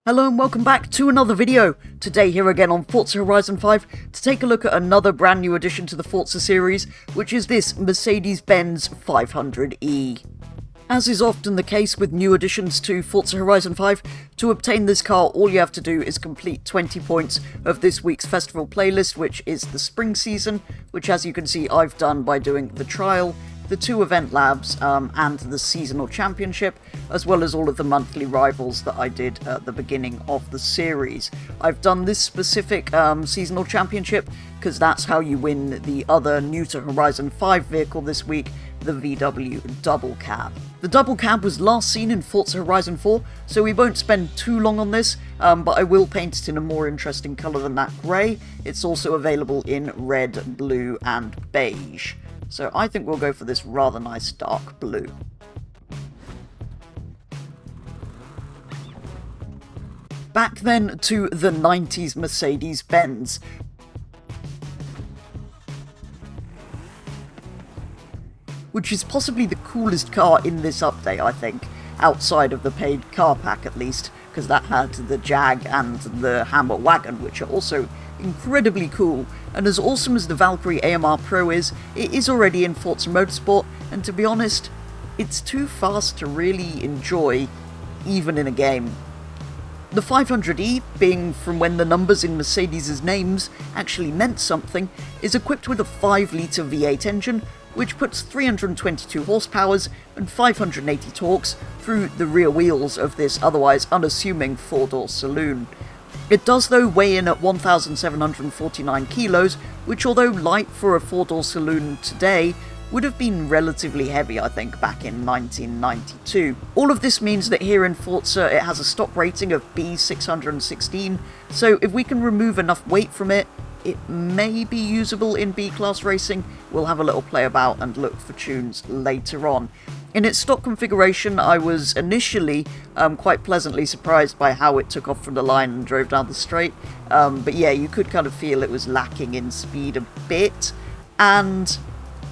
Hello and welcome back to another video. Today here again on Forza Horizon 5 to take a look at another brand new addition to the Forza series, which is this Mercedes-Benz 500e. As is often the case with new additions to Forza Horizon 5, to obtain this car all you have to do is complete 20 points of this week's festival playlist, which is the spring season, which as you can see I've done by doing the trial, the 2 event labs, and the seasonal championship, as well as all of the monthly rivals that I did at the beginning of the series. I've done this specific seasonal championship because that's how you win the other new to Horizon 5 vehicle this week, the VW Double Cab. The Double Cab was last seen in Forza Horizon 4, so we won't spend too long on this, but I will paint it in a more interesting colour than that grey. It's also available in red, blue and beige. So I think we'll go for this rather nice dark blue. Back then to the 90s Mercedes-Benz. Which is possibly the coolest car in this update, I think, outside of the paid car pack at least, because that had the Jag and the Hammer Wagon, which are also incredibly cool, and as awesome as the Valkyrie AMR Pro is, it is already in Forza Motorsport, and to be honest, it's too fast to really enjoy, even in a game. The 500e, being from when the numbers in Mercedes' names actually meant something, is equipped with a 5-litre V8 engine, which puts 322 horsepower and 580 torques through the rear wheels of this otherwise unassuming 4-door saloon. It does though weigh in at 1,749 kilos, which although light for a 4-door saloon today, would have been relatively heavy I think back in 1992. All of this means that here in Forza it has a stock rating of B616, so if we can remove enough weight from it, it may be usable in B-Class racing. We'll have a little play about and look for tunes later on. In its stock configuration, I was initially quite pleasantly surprised by how it took off from the line and drove down the straight. But yeah, you could kind of feel it was lacking in speed a bit. And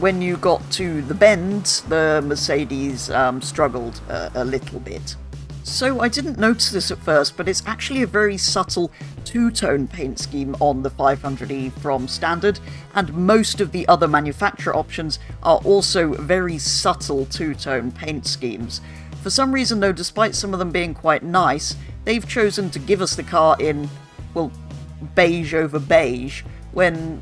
when you got to the bends, the Mercedes struggled a little bit. So I didn't notice this at first, but it's actually a very subtle two-tone paint scheme on the 500e from standard, and most of the other manufacturer options are also very subtle two-tone paint schemes. For some reason though, despite some of them being quite nice, they've chosen to give us the car in, well, beige over beige, when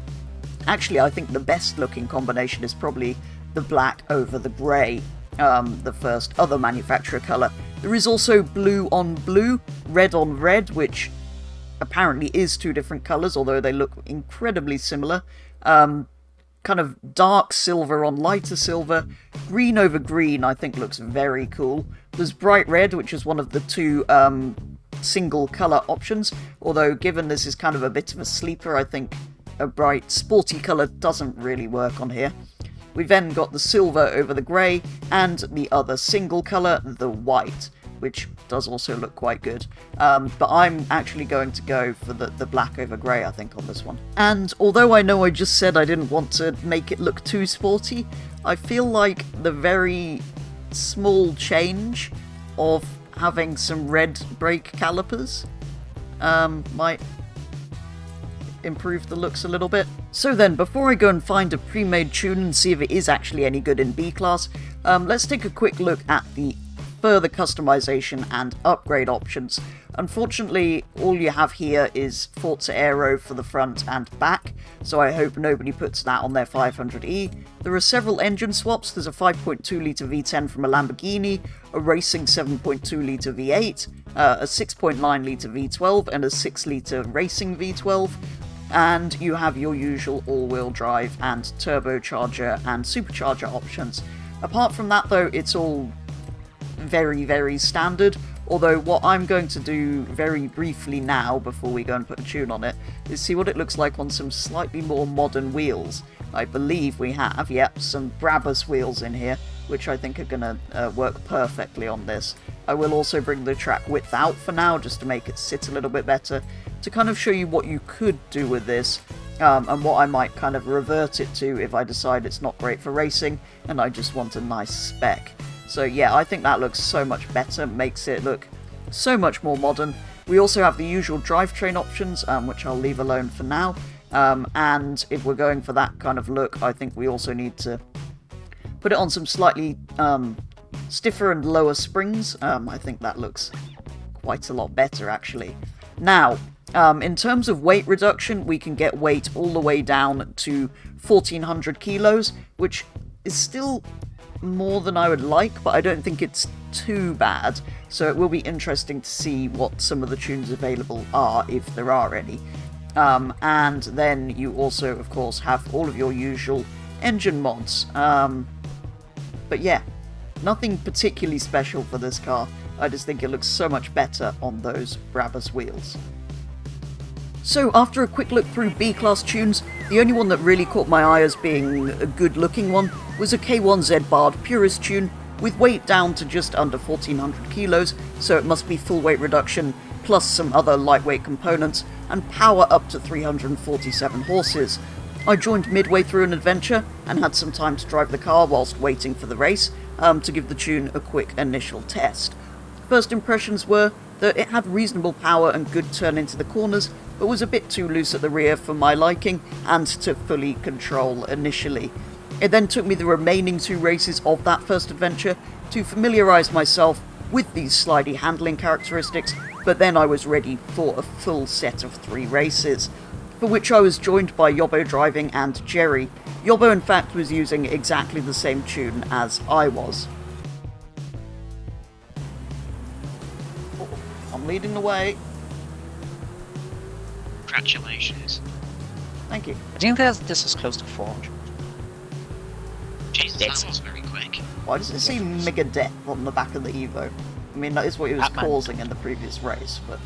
actually I think the best looking combination is probably the black over the grey, the first other manufacturer colour. There is also blue on blue, red on red, which apparently is 2 different colours, although they look incredibly similar. Kind of dark silver on lighter silver. Green over green I think looks very cool. There's bright red, which is one of the 2 single colour options, although given this is kind of a bit of a sleeper, I think a bright sporty colour doesn't really work on here. We've then got the silver over the grey, and the other single colour, the white, which does also look quite good. But I'm actually going to go for the black over grey, I think, on this one. And although I know I just said I didn't want to make it look too sporty, I feel like the very small change of having some red brake calipers might improve the looks a little bit. So then, before I go and find a pre-made tune and see if it is actually any good in B-Class, let's take a quick look at the further customization and upgrade options. Unfortunately, all you have here is Forza Aero for the front and back, so I hope nobody puts that on their 500e. There are several engine swaps. There's a 5.2 litre V10 from a Lamborghini, a racing 7.2 litre V8, a 6.9 litre V12 and a 6 litre racing V12. And you have your usual all-wheel drive and turbocharger and supercharger options. Apart from that though, it's all very, very standard, although what I'm going to do very briefly now, before we go and put a tune on it, is see what it looks like on some slightly more modern wheels. I believe we have, yep, some Brabus wheels in here, which I think are going to work perfectly on this. I will also bring the track width out for now, just to make it sit a little bit better, to kind of show you what you could do with this, and what I might kind of revert it to if I decide it's not great for racing, and I just want a nice spec. So yeah, I think that looks so much better, makes it look so much more modern. We also have the usual drivetrain options, which I'll leave alone for now. And if we're going for that kind of look, I think we also need to put it on some slightly stiffer and lower springs. I think that looks quite a lot better, actually. Now, in terms of weight reduction, we can get weight all the way down to 1,400 kilos, which is still more than I would like, but I don't think it's too bad. So it will be interesting to see what some of the tunes available are, if there are any. And then you also, of course, have all of your usual engine mods. But yeah, nothing particularly special for this car. I just think it looks so much better on those Brabus wheels. So, after a quick look through B-Class tunes, the only one that really caught my eye as being a good-looking one was a K1Z Bard Purist tune, with weight down to just under 1,400 kilos, so it must be full weight reduction, plus some other lightweight components, and power up to 347 horses. I joined midway through an adventure, and had some time to drive the car whilst waiting for the race, to give the tune a quick initial test. First impressions were that it had reasonable power and good turn into the corners, but was a bit too loose at the rear for my liking, and to fully control initially. It then took me the remaining 2 races of that first adventure to familiarise myself with these slidey handling characteristics, but then I was ready for a full set of 3 races, for which I was joined by Yobbo driving and Jerry. Yobbo in fact was using exactly the same tune as I was. Oh, I'm leading the way. Congratulations. Thank you. I think this is close to 400. Jesus, that was very quick. Why does it say Mega Death on the back of the Evo? I mean, that is what it was causing in the previous race, but...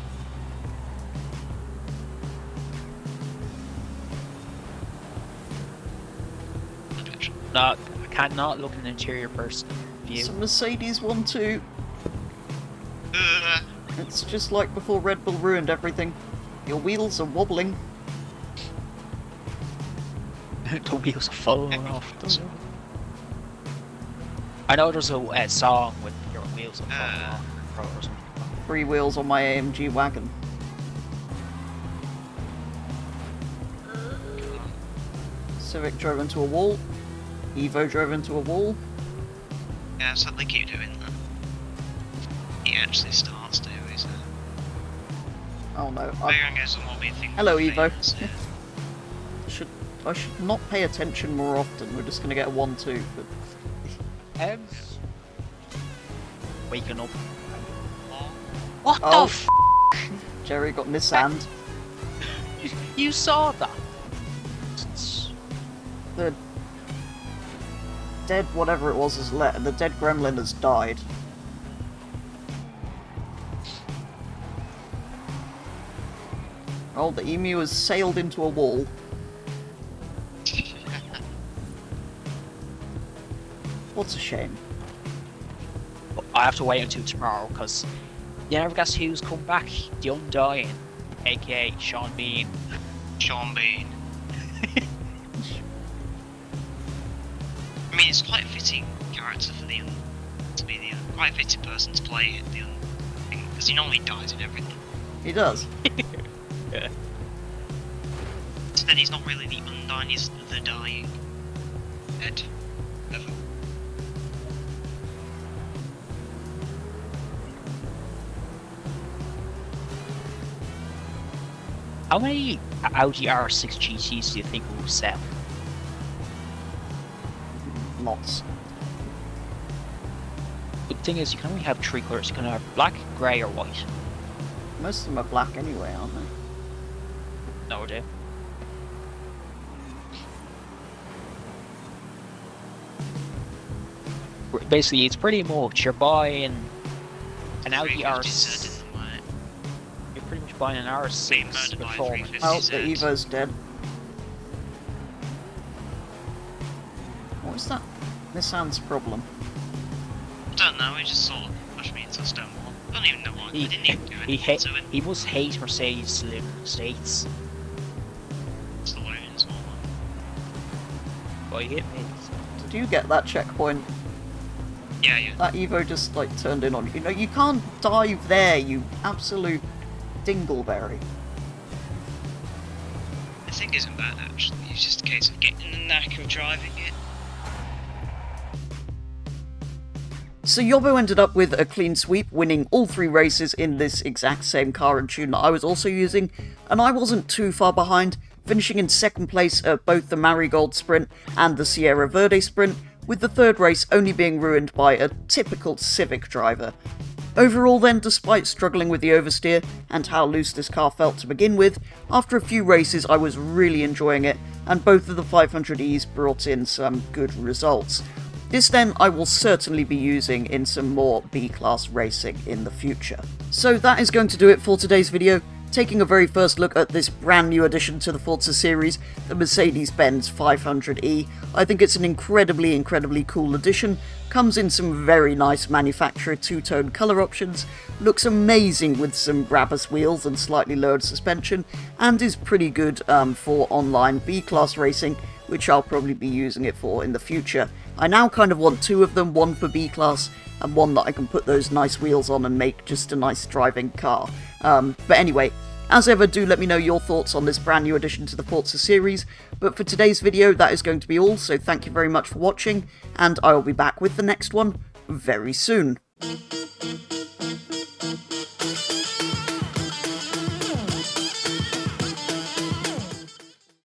No, I cannot look in the interior person view. It's a Mercedes one too. It's just like before Red Bull ruined everything. Your wheels are wobbling. The wheels are falling off. I know there's a song with your wheels are falling off. Or something. 3 wheels on my AMG wagon. Civic drove into a wall. Evo drove into a wall. Yeah, so they keep doing that. He actually starts to, is it? Oh no. Hello, Evo. I should not pay attention more often. We're just gonna get a 1-2. But... Waking up. What the f***? Jerry got Nissanned. You saw that? The dead whatever it was is the dead gremlin has died. Oh, the emu has sailed into a wall. What's a shame. I have to wait until tomorrow because you never guess who's come back? The Undying, aka Sean Bean. Sean Bean. I mean, it's quite a fitting character for to be the quite a fitting person to play it, because he normally dies in everything. He does. Yeah. So then he's not really the Undying, he's the dying. Dead. Ever. How many Audi R6 GTs do you think will sell? Lots. The thing is, you can only have 3 colours. You can have black, grey, or white. Most of them are black anyway, aren't they? No idea. Basically, it's pretty much you're buying an Audi R6. You're pretty much buying an R6 performance. Oh, the Evo's dead. What is that? Nissan's problem. I don't know, he just sort of pushed me into a stone wall. I don't even know what, I didn't even do anything to him. He must hate Mercedes living in the States. It's the loading small one. But he hit me. Did you get that checkpoint? Yeah. That Evo just, like, turned in on you. You know, you can't dive there, you absolute dingleberry. The thing isn't bad actually, it's just a case of getting the knack of driving it. So Yobbo ended up with a clean sweep, winning all 3 races in this exact same car and tune that I was also using, and I wasn't too far behind, finishing in 2nd place at both the Marigold Sprint and the Sierra Verde Sprint, with the 3rd race only being ruined by a typical Civic driver. Overall then, despite struggling with the oversteer and how loose this car felt to begin with, after a few races I was really enjoying it, and both of the 500Es brought in some good results. This then I will certainly be using in some more B-Class racing in the future. So that is going to do it for today's video, taking a very first look at this brand new addition to the Forza series, the Mercedes-Benz 500E. I think it's an incredibly cool addition, comes in some very nice manufacturer two-tone colour options, looks amazing with some Brabus wheels and slightly lowered suspension, and is pretty good for online B-Class racing, which I'll probably be using it for in the future. I now kind of want 2 of them, one for B-Class and one that I can put those nice wheels on and make just a nice driving car. But anyway, as ever, do let me know your thoughts on this brand new addition to the Forza series, but for today's video that is going to be all, so thank you very much for watching, and I will be back with the next one very soon.